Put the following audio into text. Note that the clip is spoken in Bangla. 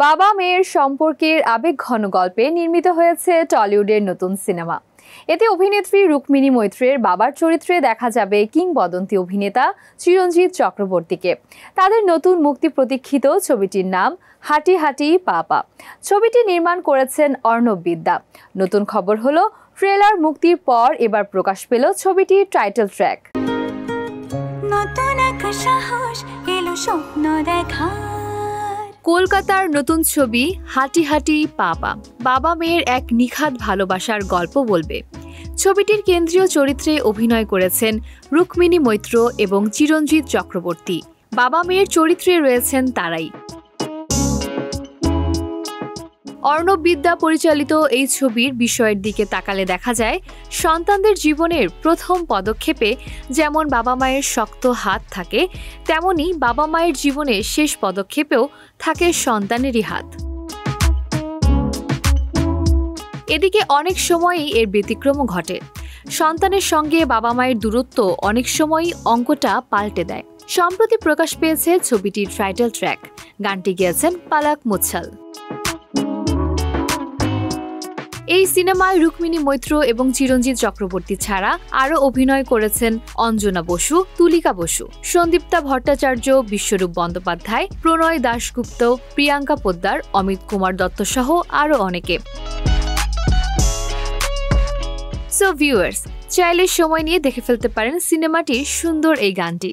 বাবা মেয়ের সম্পর্কের আবেগঘন গল্পে নির্মিত হয়েছে টলিউডের নতুন সিনেমা। এতে অভিনেত্রী রুক্মিণী মৈত্রের বাবার চরিত্রে দেখা যাবে কিংবদন্তি অভিনেতা চিরঞ্জিত চক্রবর্তীকে। তাদের নতুন মুক্তি প্রতীক্ষিত ছবিটির নাম হাঁটি হাঁটি পা পা। ছবিটি নির্মাণ করেছেন অর্ণব বিদ্যা। নতুন খবর হলো, ট্রেলার মুক্তির পর এবার প্রকাশ পেল ছবিটির টাইটেল ট্র্যাক। কলকাতার নতুন ছবি হাঁটি হাঁটি পা পা বাবা মেয়ের এক নিখাদ ভালোবাসার গল্প বলবে। ছবিটির কেন্দ্রীয় চরিত্রে অভিনয় করেছেন রুক্মিণী মৈত্র এবং চিরঞ্জিত চক্রবর্তী। বাবা মেয়ের চরিত্রে রয়েছেন তারাই। অর্ণব বিদ্যা পরিচালিত এই ছবির বিষয়ের দিকে তাকালে দেখা যায়, সন্তানদের জীবনের প্রথম পদক্ষেপে যেমন বাবা মায়ের শক্ত হাত থাকে, তেমনি বাবা মায়ের জীবনের শেষ পদক্ষেপেও থাকে সন্তানেরই হাত। এদিকে অনেক সময়ই এর ব্যতিক্রমও ঘটে। সন্তানের সঙ্গে বাবা মায়ের দূরত্ব অনেক সময়ই অঙ্কটা পাল্টে দেয়। সম্প্রতি প্রকাশ পেয়েছে ছবিটির টাইটেল ট্র্যাক। গানটি গেয়েছেন পালাক মুচ্ছাল। এই সিনেমায় রুক্মিণী মৈত্র এবং চিরঞ্জিত চক্রবর্তী ছাড়া আরও অভিনয় করেছেন অঞ্জনা বসু, তুলিকা বসু, সন্দীপ্তা ভট্টাচার্য, বিশ্বরূপ বন্দ্যোপাধ্যায়, প্রণয় দাশগুপ্ত, প্রিয়াঙ্কা পোদ্দার, অমিত কুমার দত্ত সহ আরও অনেকে। সো ভিউয়ার্স, চাইলে সময় নিয়ে দেখে ফেলতে পারেন সিনেমাটির সুন্দর এই গানটি।